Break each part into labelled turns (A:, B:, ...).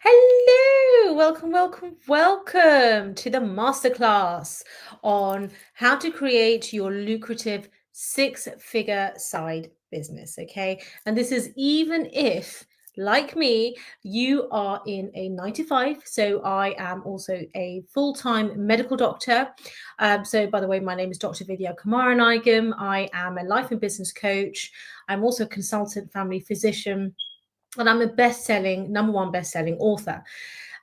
A: Hello, welcome to the masterclass on how to create your lucrative six-figure side business. Okay, and this is even if, like me, you are in a 9 to 5. So I am also a full-time medical doctor. So, by the way, my name is Dr. Vidya Kumaranigam. I am a life and business coach. I'm also a consultant family physician, and I'm a number one best-selling author.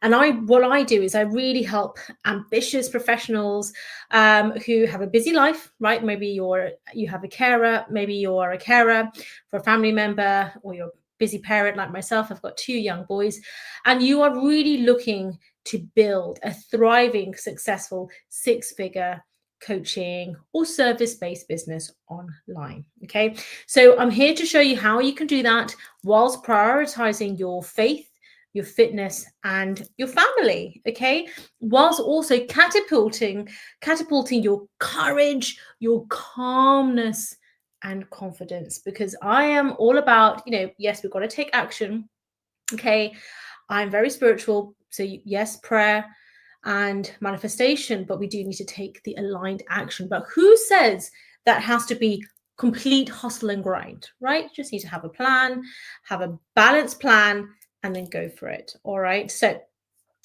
A: And what I do is I really help ambitious professionals who have a busy life, right? Maybe you have a carer, maybe you're a carer for a family member, or you're a busy parent like myself. I've got 2 young boys, and you are really looking to build a thriving, successful six-figure coaching or service-based business online. Okay, so I'm here to show you how you can do that whilst prioritizing your faith, your fitness, and your family. Okay, whilst also catapulting your courage, your calmness, and confidence. Because I am all about, yes, we've got to take action. Okay, I'm very spiritual, so yes, prayer and manifestation, but we do need to take the aligned action. But who says that has to be complete hustle and grind, right? You just need to have a plan, have a balanced plan, and then go for it. All right. So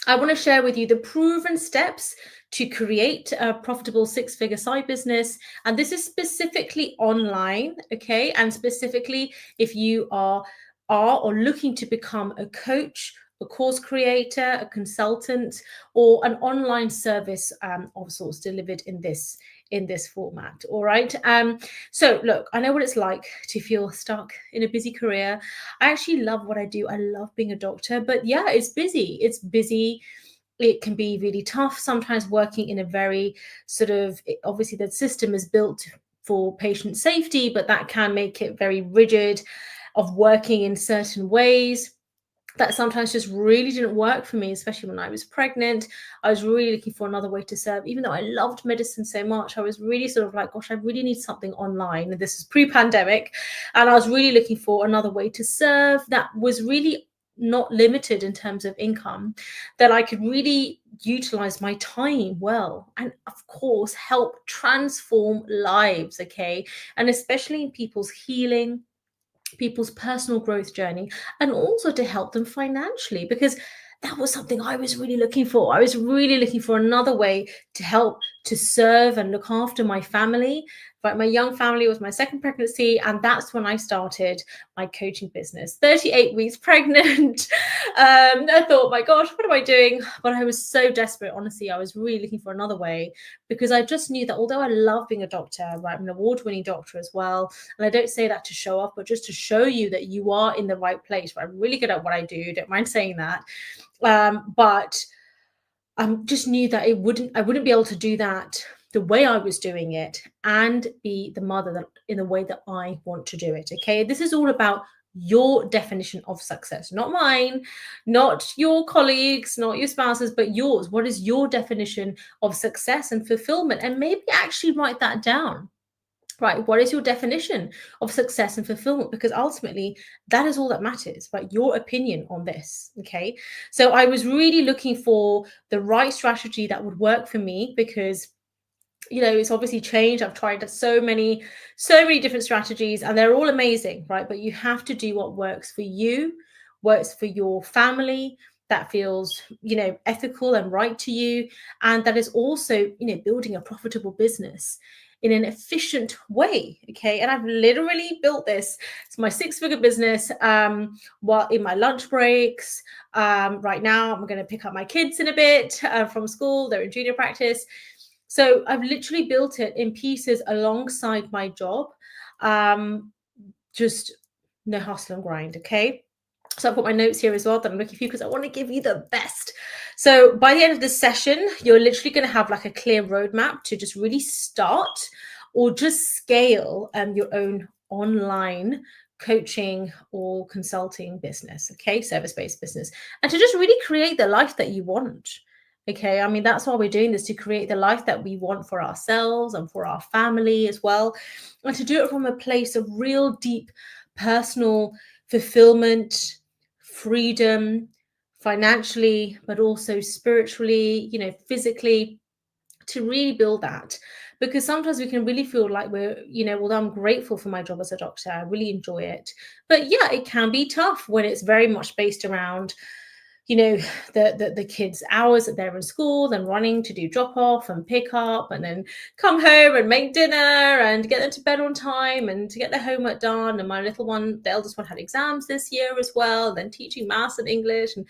A: I want to share with you the proven steps to create a profitable six-figure side business. And this is specifically online, okay? And specifically if you are or looking to become a coach, a course creator, a consultant, or an online service of sorts delivered in this format. All right. So look, I know what it's like to feel stuck in a busy career. I actually love what I do. I love being a doctor, but yeah, it's busy. It's busy. It can be really tough sometimes working in a very obviously the system is built for patient safety, but that can make it very rigid of working in certain ways that sometimes just really didn't work for me, especially when I was pregnant. I was really looking for another way to serve. Even though I loved medicine so much, I was really sort of like, gosh, I really need something online. And this is pre-pandemic. And I was really looking for another way to serve that was really not limited in terms of income, that I could really utilize my time well, and of course help transform lives. Okay, and especially in people's healing, people's personal growth journey, and also to help them financially, because that was something I was really looking for. I was really looking for another way to help to serve and look after my family. But my young family was my second pregnancy, and that's when I started my coaching business. 38 weeks pregnant. I thought, my gosh, what am I doing? But I was so desperate. Honestly, I was really looking for another way, because I just knew that although I love being a doctor, right, I'm an award-winning doctor as well, and I don't say that to show off, but just to show you that you are in the right place. But I'm really good at what I do. Don't mind saying that. But I just knew that I wouldn't be able to do that the way I was doing it and be the mother that in the way that I want to do it. Okay, this is all about your definition of success, not mine, not your colleagues, not your spouses, but yours. What is your definition of success and fulfillment? And maybe actually write that down. Right, what is your definition of success and fulfillment? Because ultimately, that is all that matters, right? Your opinion on this. Okay. So I was really looking for the right strategy that would work for me, because it's obviously changed. I've tried so many different strategies, and they're all amazing, right? But you have to do what works for you, works for your family, that feels, ethical and right to you, and that is also, building a profitable business in an efficient way. Okay, and I've literally built this. It's my six-figure business while in my lunch breaks. Right now I'm going to pick up my kids in a bit from school. They're in junior practice. So I've literally built it in pieces alongside my job. Just no hustle and grind. Okay. So I've got my notes here as well that I'm looking for you, because I want to give you the best. So by the end of this session, you're literally going to have like a clear roadmap to just really start or just scale your own online coaching or consulting business. Okay. Service-based business, and to just really create the life that you want. Okay. I mean, that's why we're doing this, to create the life that we want for ourselves and for our family as well. And to do it from a place of real deep personal fulfillment, freedom, financially, but also spiritually, physically, to really build that. Because sometimes we can really feel like we're, well, I'm grateful for my job as a doctor, I really enjoy it. But yeah, it can be tough when it's very much based around, you know, the kids' hours that they're in school, then running to do drop off and pick up, and then come home and make dinner and get them to bed on time and to get their homework done. And my little one, the eldest one, had exams this year as well, then teaching maths and English and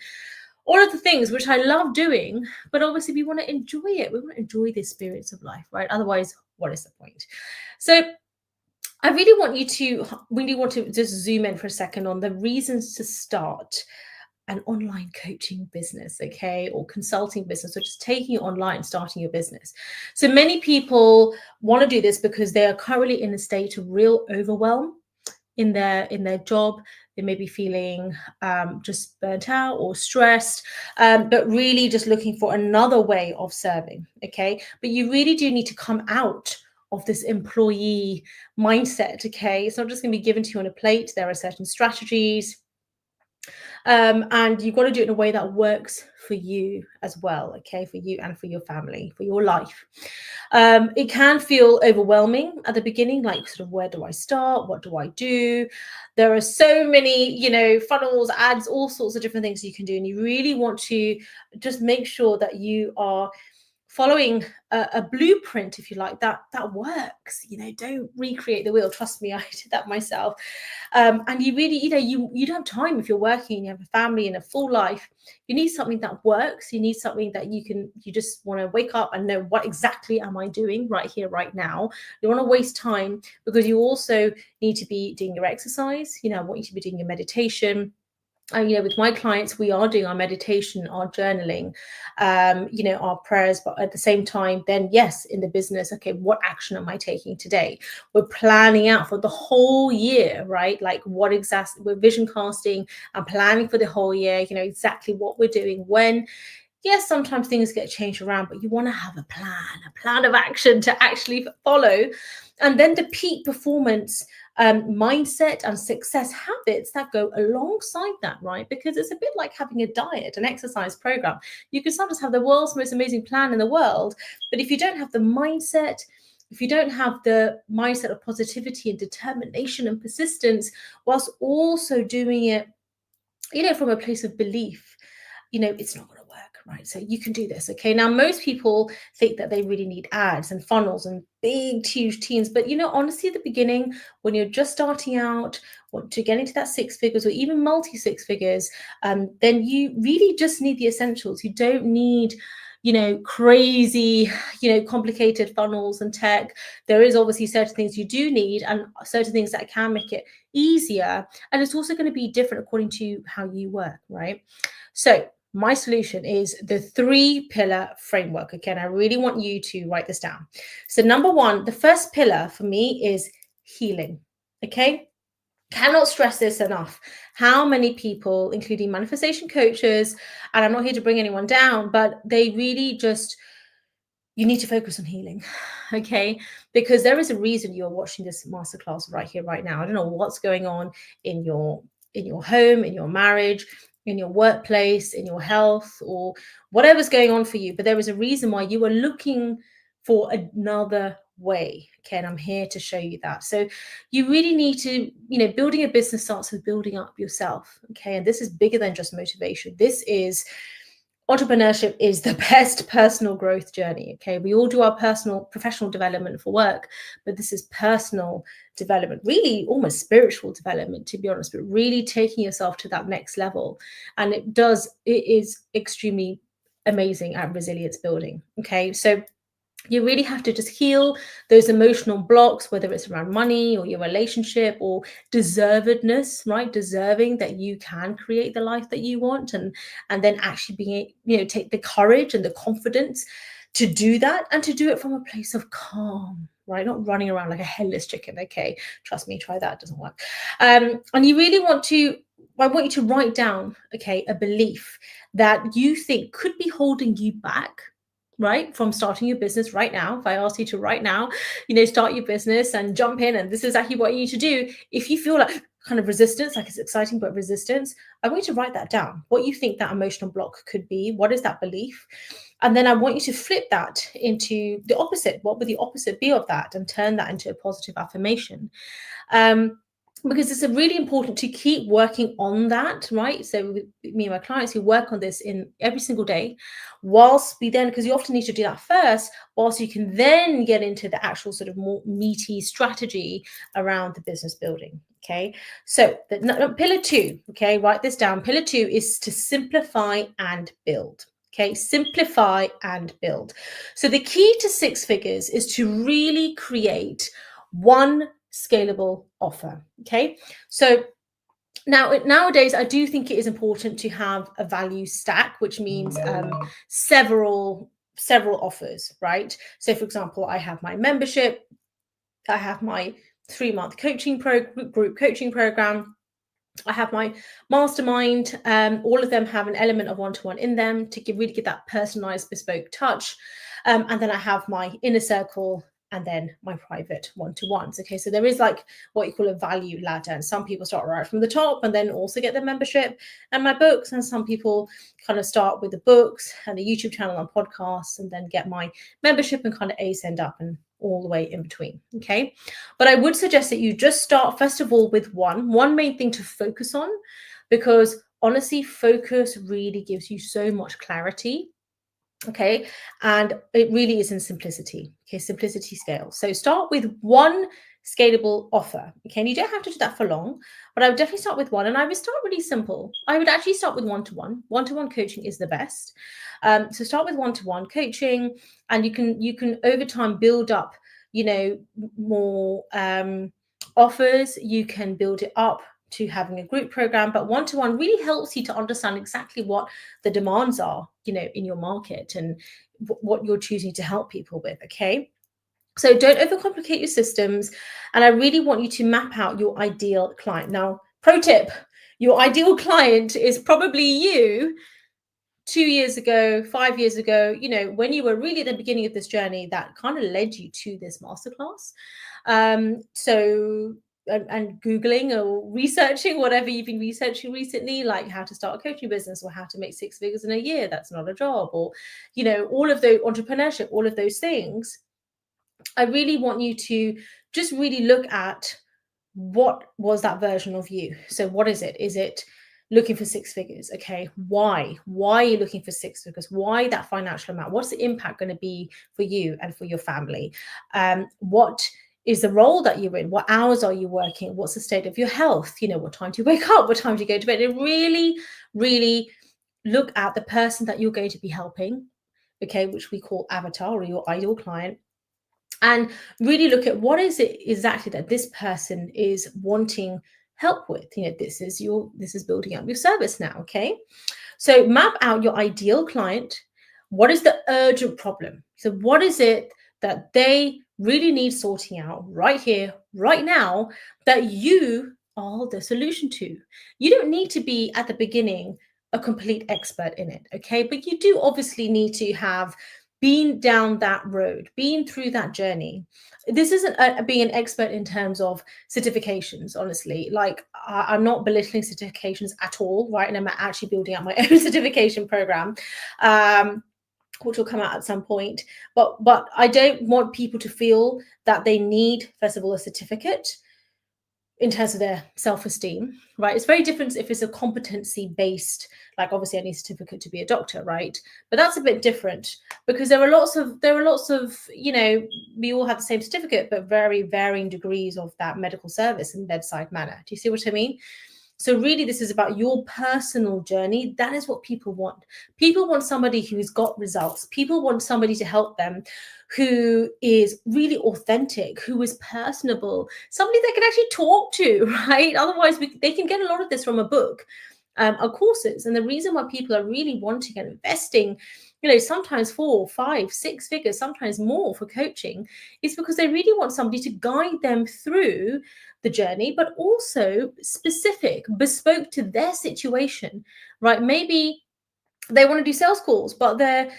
A: all of the things which I love doing. But obviously we want to enjoy it. We want to enjoy the experience of life, right? Otherwise, what is the point? So I really want to just zoom in for a second on the reasons to start an online coaching business, okay, or consulting business, or just taking it online, starting your business. So many people want to do this because they are currently in a state of real overwhelm in their job. They may be feeling just burnt out or stressed, but really just looking for another way of serving, okay? But you really do need to come out of this employee mindset, okay? It's not just going to be given to you on a plate. There are certain strategies, and you've got to do it in a way that works for you as well, okay, for you and for your family, for your life. It can feel overwhelming at the beginning, like sort of, where do I start? What do I do? There are so many, funnels, ads, all sorts of different things you can do. And you really want to just make sure that you are following a blueprint, if you like, that works. Don't recreate the wheel. Trust me, I did that myself. And you really, you don't have time if you're working and you have a family and a full life. You need something that works. You need something that you just want to wake up and know, what exactly am I doing right here, right now? You don't want to waste time, because you also need to be doing your exercise. I want you to be doing your meditation. With my clients, we are doing our meditation, our journaling, our prayers, but at the same time, then yes, in the business, okay, what action am I taking today? We're planning out for the whole year, right? Like, what exactly, we're vision casting and planning for the whole year, exactly what we're doing when. Yes, sometimes things get changed around, but you want to have a plan of action to actually follow. And then the peak performance mindset and success habits that go alongside that, right? Because it's a bit like having a diet, an exercise program. You can sometimes have the world's most amazing plan in the world, but if you don't have the mindset, if you don't have the mindset of positivity and determination and persistence, whilst also doing it, from a place of belief, it's not going to work, right? So you can do this, okay? Now, most people think that they really need ads and funnels and big, huge teams. But, honestly, at the beginning, when you're just starting out, want to get into that 6 figures or even multi 6 figures, then you really just need the essentials. You don't need crazy, complicated funnels and tech. There is obviously certain things you do need and certain things that can make it easier. And it's also going to be different according to how you work, right? So my solution is the 3-pillar framework. Again, I really want you to write this down. So number 1, the first pillar for me is healing, okay? Cannot stress this enough. How many people, including manifestation coaches, and I'm not here to bring anyone down, but they really just, you need to focus on healing, okay? Because there is a reason you're watching this masterclass right here, right now. I don't know what's going on in your home, in your marriage, in your workplace, in your health, or whatever's going on for you, but there is a reason why you are looking for another way, okay? And I'm here to show you that. So you really need to, building a business starts with building up yourself, okay? And this is bigger than just motivation. Entrepreneurship is the best personal growth journey, okay? We all do our professional development for work, but this is personal development, really almost spiritual development, to be honest, but really taking yourself to that next level. And it is extremely amazing at resilience building, okay? So you really have to just heal those emotional blocks, whether it's around money or your relationship or deservedness, right? Deserving that you can create the life that you want, and then actually being, take the courage and the confidence to do that, and to do it from a place of calm, right? Not running around like a headless chicken, okay? Trust me, try that, it doesn't work. And you really I want you to write down, okay, a belief that you think could be holding you back, right, from starting your business right now. If I ask you to right now, start your business and jump in, and this is exactly what you need to do. If you feel like, kind of resistance, like it's exciting, but resistance, I want you to write that down. What you think that emotional block could be, what is that belief? And then I want you to flip that into the opposite. What would the opposite be of that? And turn that into a positive affirmation. Because it's really important to keep working on that, right? So me and my clients who work on this in every single day, whilst we then, because you often need to do that first, whilst you can then get into the actual sort of more meaty strategy around the business building. Okay, so pillar 2, okay, write this down. Pillar 2 is to simplify and build. Okay, simplify and build. So the key to 6 figures is to really create one scalable offer. Okay, so nowadays I do think it is important to have a value stack, which means several offers, right? So for example, I have my membership, I have my 3-month group coaching program, I have my mastermind. All of them have an element of one-to-one in them to really give that personalized, bespoke touch. And then I have my inner circle and then my private one-to-ones. Okay, so there is like what you call a value ladder. And some people start right from the top and then also get the membership and my books. And some people kind of start with the books and the YouTube channel and podcasts and then get my membership and kind of ascend up and all the way in between. Okay, but I would suggest that you just start first of all with one main thing to focus on, because honestly, focus really gives you so much clarity. Okay, and it really is in simplicity. Okay, simplicity scales. So start with one scalable offer. Okay, and you don't have to do that for long, but I would definitely start with one. And I would start really simple. I would actually start with one-to-one. One-to-one coaching is the best. So start with one-to-one coaching, and you can over time build up, more offers. You can build it up to having a group program, but one-to-one really helps you to understand exactly what the demands are, in your market and what you're choosing to help people with. Okay, so don't overcomplicate your systems, and I really want you to map out your ideal client. Now, pro tip, your ideal client is probably you 2 years ago, 5 years ago, when you were really at the beginning of this journey that kind of led you to this masterclass. And Googling or researching whatever you've been researching recently, like how to start a coaching business or how to make 6 figures in a year, that's not a job, or, all of those entrepreneurship, all of those things. I really want you to just really look at what was that version of you. So what is it? Is it looking for 6 figures? Okay, why are you looking for 6 figures? Why that financial amount? What's the impact going to be for you and for your family? What is the role that you're in? What hours are you working? What's the state of your health? What time do you wake up? What time do you go to bed? And really, really look at the person that you're going to be helping, okay, which we call avatar or your ideal client, and really look at what is it exactly that this person is wanting help with. This is building up your service now. Okay, so map out your ideal client. What is the urgent problem? So what is it that they really need sorting out right here, right now, that you are the solution to? You don't need to be at the beginning a complete expert in it, okay? But you do obviously need to have been down that road, been through that journey. This isn't being an expert in terms of certifications, honestly. Like, I'm not belittling certifications at all, right? And I'm actually building out my own certification program, which will come out at some point. But I don't want people to feel that they need, first of all, a certificate in terms of their self-esteem, right? It's very different if it's a competency-based, like obviously I need a certificate to be a doctor, right? But that's a bit different, because there are lots of, we all have the same certificate, but very varying degrees of that medical service and bedside manner. Do you see what I mean? So really, this is about your personal journey. That is what people want. People want somebody who's got results. People want somebody to help them who is really authentic, who is personable, somebody they can actually talk to, right? Otherwise, they can get a lot of this from a book or courses. And the reason why people are really wanting and investing, sometimes 4, 5, 6 figures, sometimes more for coaching, is because they really want somebody to guide them through the journey, but also specific, bespoke to their situation, right? Maybe they want to do sales calls, but their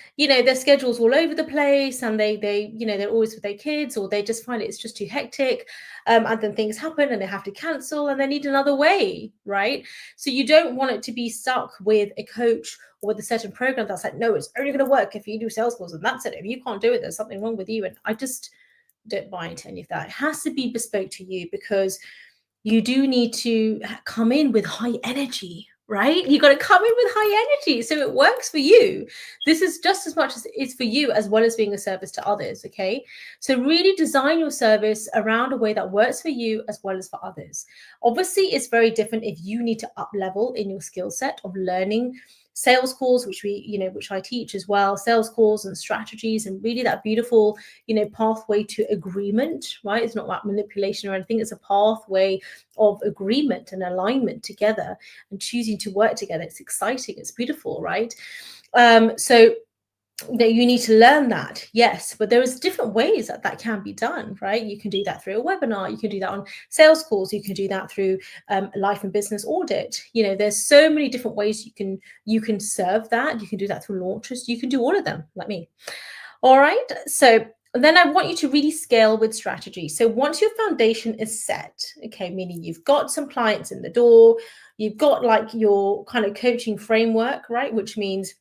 A: schedule's all over the place, and they're always with their kids, or they just find it's just too hectic, and then things happen and they have to cancel and they need another way, right? So you don't want it to be stuck with a coach or with a certain program that's like, no, it's only going to work if you do sales calls, and that's it. If you can't do it, there's something wrong with you. And I just don't buy into any of that. It has to be bespoke to you, because you do need to come in with high energy, right? You got to come in with high energy so it works for you. This is just as much as it's for you, as well as being a service to others, okay? So really design your service around a way that works for you as well as for others. Obviously, it's very different if you need to up level in your skill set of learning sales calls, which I teach as well, sales calls and strategies, and really that beautiful, pathway to agreement, right? It's not about manipulation or anything. It's a pathway of agreement and alignment together and choosing to work together. It's exciting. It's beautiful, right? So you need to learn that, yes, but there is different ways that can be done, right? You can do that through a webinar, you can do that on sales calls, you can do that through life and business audit. There's so many different ways you can serve that. You can do that through launches. You can do all of them, like me. All right, so then I want you to really scale with strategy. So once your foundation is set, okay, meaning you've got some clients in the door, you've got like your kind of coaching framework, right? Which means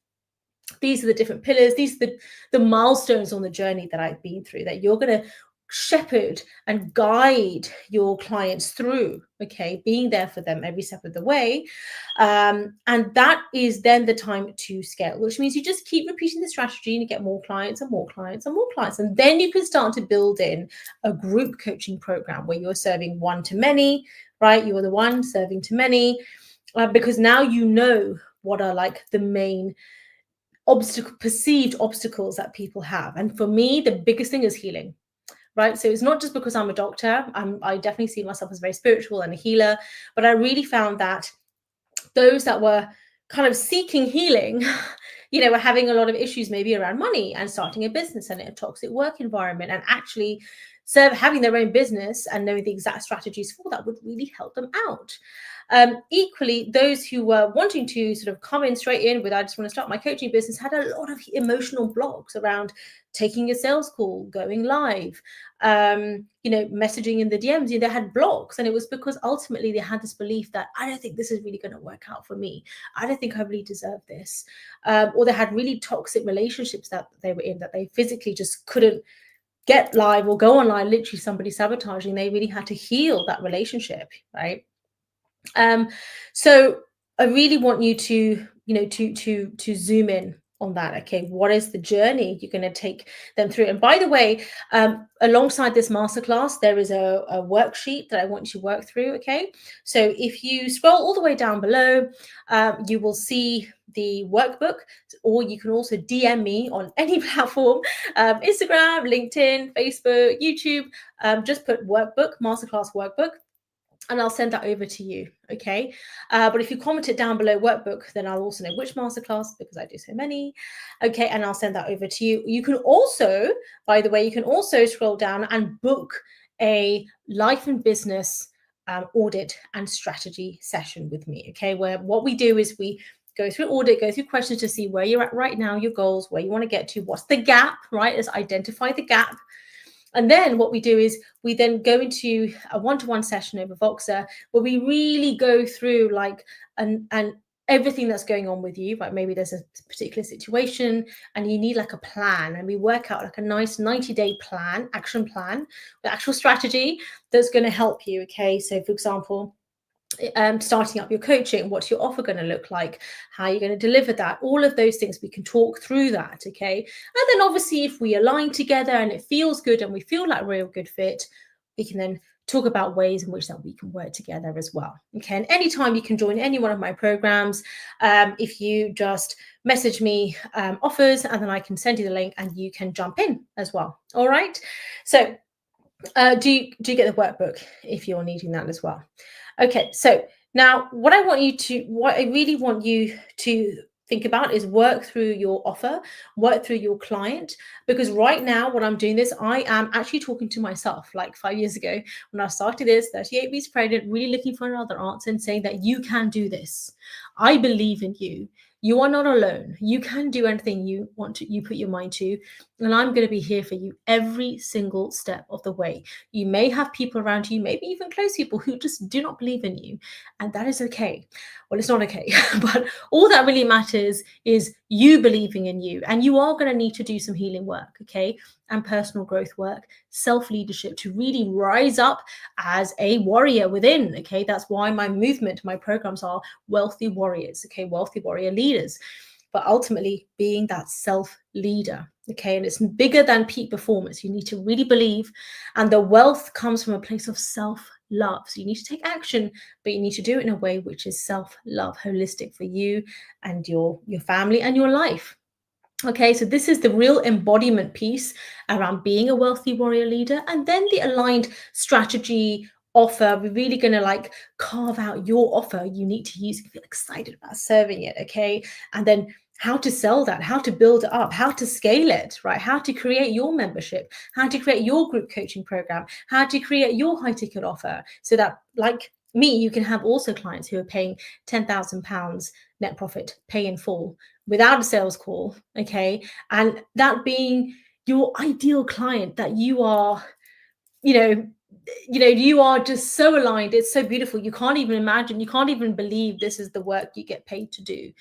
A: these are the different pillars, these are the milestones on the journey that I've been through, that you're going to shepherd and guide your clients through, okay, being there for them every step of the way. And that is then the time to scale, which means you just keep repeating the strategy and you get more clients and more clients and more clients. And then you can start to build in a group coaching program where you're serving one to many, right? You are the one serving to many, because now you know what are like the main perceived obstacles that people have. And for me, the biggest thing is healing, right? So it's not just because I'm a doctor. I definitely see myself as very spiritual and a healer, but I really found that those that were kind of seeking healing, were having a lot of issues maybe around money and starting a business and a toxic work environment, and actually having their own business and knowing the exact strategies for that would really help them out. Equally, those who were wanting to sort of come in straight in with, I just want to start my coaching business, had a lot of emotional blocks around taking a sales call, going live, messaging in the DMs. They had blocks, and it was because ultimately they had this belief that I don't think this is really going to work out for me. I don't think I really deserve this. Or they had really toxic relationships that they were in, that they physically just couldn't get live or go online, literally somebody sabotaging. They really had to heal that relationship, right? So I really want you to, to zoom in on that. Okay, what is the journey you're going to take them through? And by the way, alongside this masterclass, there is a worksheet that I want you to work through. Okay, so if you scroll all the way down below, you will see the workbook, or you can also DM me on any platform, Instagram, LinkedIn, Facebook, YouTube. Just put workbook, masterclass workbook, and I'll send that over to you, okay? But if you comment it down below workbook, then I'll also know which masterclass, because I do so many, okay? And I'll send that over to you. You can also, by the way, you can also scroll down and book a life and business audit and strategy session with me, okay? Where what we do is we go through audit, go through questions to see where you're at right now, your goals, where you want to get to, what's the gap, right? Let's identify the gap. And then what we do is we then go into a one-to-one session over Voxer, where we really go through like and everything that's going on with you, right? Maybe there's a particular situation and you need like a plan, and we work out like a nice 90-day plan, action plan, the actual strategy that's going to help you. Okay, so for example, starting up your coaching, what's your offer going to look like, how are you going to deliver that, all of those things, we can talk through that, okay? And then obviously if we align together and it feels good and we feel like we're a good fit, we can then talk about ways in which that we can work together as well, okay? And anytime you can join any one of my programs, if you just message me offers, and then I can send you the link and you can jump in as well. All right, so do you get the workbook if you're needing that as well? Okay, so now what I really want you to think about is work through your offer, work through your client, because right now what I'm doing this, I am actually talking to myself. Like 5 years ago when I started this, 38 weeks pregnant, really looking for another answer and saying that you can do this. I believe in you. You are not alone. You can do anything you want to, you put your mind to, and I'm going to be here for you every single step of the way. You may have people around you, maybe even close people, who just do not believe in you, and that is okay. Well, it's not okay, but all that really matters is you believing in you, and you are going to need to do some healing work, okay, and personal growth work, self-leadership, to really rise up as a warrior within, okay. That's why my movement, my programs are wealthy warriors, okay, wealthy warrior leaders, but ultimately being that self leader, okay. And it's bigger than peak performance. You need to really believe, and the wealth comes from a place of self love. So you need to take action, but you need to do it in a way which is self love, holistic for you and your family and your life. Okay, so this is the real embodiment piece around being a wealthy warrior leader. And then the aligned strategy offer, we're really going to like carve out your offer you need to use if you feel excited about serving it. Okay, and then how to sell that, how to build it up, how to scale it, right? How to create your membership, how to create your group coaching program, how to create your high ticket offer, so that, like me, you can have also clients who are paying £10,000 net profit, pay in full, without a sales call, okay? And that being your ideal client, that you are, you know, you are just so aligned. It's so beautiful. You can't even imagine, you can't even believe this is the work you get paid to do,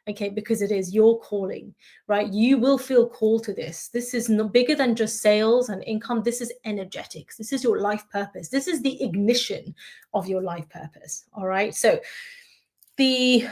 A: okay? Because it is your calling, right? You will feel called to this. This is no bigger than just sales and income. This is energetics. This is your life purpose. This is the ignition of your life purpose. All right. So the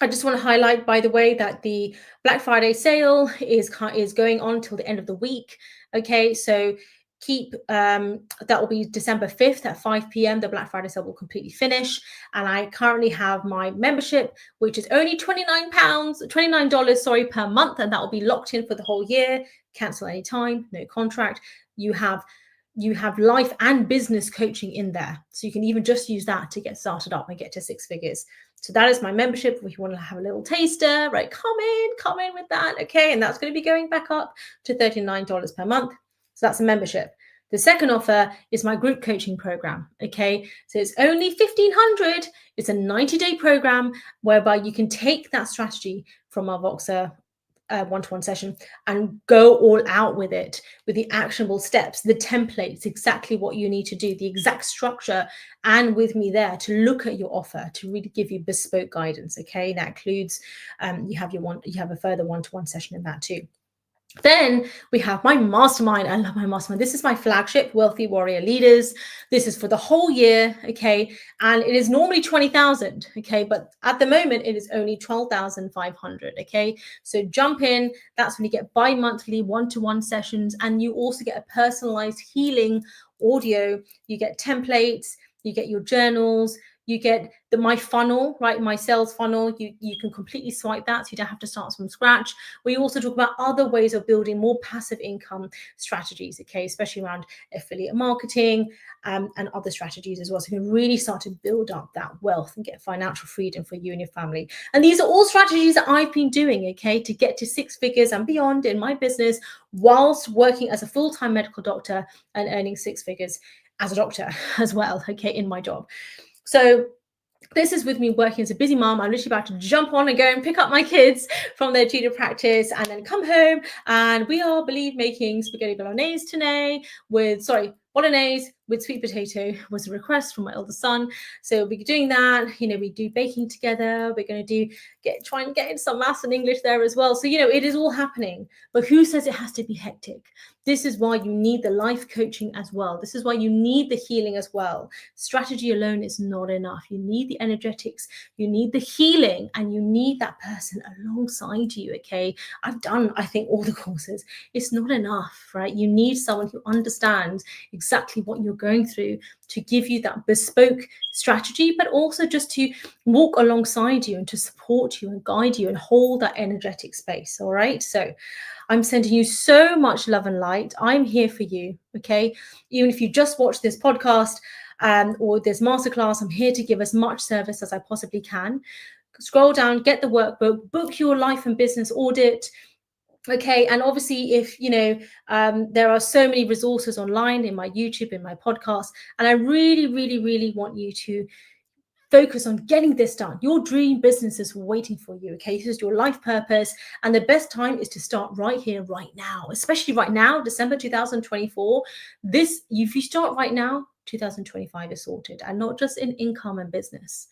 A: I just want to highlight, by the way, that the Black Friday sale is going on till the end of the week. Okay, so keep that will be December 5th at 5 p.m. The Black Friday sale will completely finish, and I currently have my membership, which is only $29, sorry, per month, and that will be locked in for the whole year. Cancel anytime, no contract. You have life and business coaching in there, so you can even just use that to get started up and get to six figures. So that is my membership. If you want to have a little taster, right, come in with that, okay? And that's going to be going back up to $39 per month. So that's a membership. The second offer is my group coaching program, okay? So it's only $1,500. It's a 90-day program whereby you can take that strategy from our Voxer one-to-one session and go all out with it, with the actionable steps, the templates, exactly what you need to do, the exact structure, and with me there to look at your offer, to really give you bespoke guidance. Okay, that includes you have a further one-to-one session in that too. Then we have my mastermind. I love my mastermind. This is my flagship, Wealthy Warrior Leaders. This is for the whole year, okay? And it is normally 20,000, okay? But at the moment, it is only 12,500, okay? So jump in. That's when you get bi-monthly one-to-one sessions, and you also get a personalized healing audio. You get templates, you get your journals, you get my funnel, right? My sales funnel. You can completely swipe that, so you don't have to start from scratch. We also talk about other ways of building more passive income strategies, okay, especially around affiliate marketing and other strategies as well. So you can really start to build up that wealth and get financial freedom for you and your family. And these are all strategies that I've been doing, okay, to get to six figures and beyond in my business, whilst working as a full-time medical doctor and earning six figures as a doctor as well, okay, in my job. So this is with me working as a busy mom. I'm literally about to jump on and go and pick up my kids from their tutor practice and then come home. And we are, making spaghetti bolognese today bolognese with sweet potato was a request from my eldest son. So we'll be doing that. We do baking together. We're going to try and get in some maths and English there as well. So, it is all happening. But who says it has to be hectic? This is why you need the life coaching as well. This is why you need the healing as well. Strategy alone is not enough. You need the energetics, you need the healing, and you need that person alongside you, okay? I've done, I think, all the courses. It's not enough, right? You need someone who understands exactly what you're going through to give you that bespoke strategy, but also just to walk alongside you and to support you and guide you and hold that energetic space, all right? So I'm sending you so much love and light. I'm here for you, okay? Even if you just watch this podcast or this masterclass, I'm here to give as much service as I possibly can. Scroll down, get the workbook, book your life and business audit, okay? And obviously, if there are so many resources online in my YouTube, in my podcast, and I really, really, really want you to focus on getting this done. Your dream business is waiting for you, okay? This is your life purpose. And the best time is to start right here, right now, especially right now, December 2024. If you start right now, 2025 is sorted, and not just in income and business,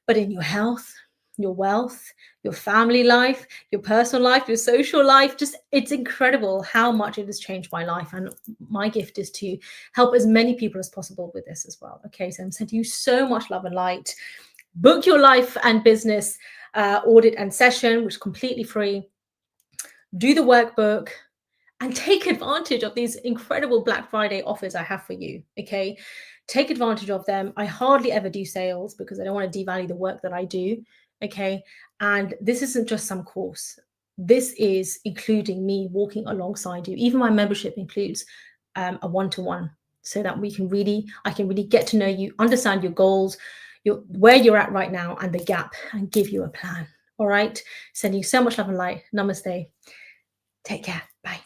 A: but in your health, your wealth, your family life, your personal life, your social life. Just, it's incredible how much it has changed my life. And my gift is to help as many people as possible with this as well. Okay, so I'm sending you so much love and light. Book your life and business audit and session, which is completely free. Do the workbook and take advantage of these incredible Black Friday offers I have for you. Okay, take advantage of them. I hardly ever do sales because I don't want to devalue the work that I do. Okay, and this isn't just some course. This is including me walking alongside you. Even my membership includes a one-to-one, so that I can really get to know you, understand your goals, where you're at right now, and the gap, and give you a plan. All right, sending you so much love and light. Namaste. Take care. Bye.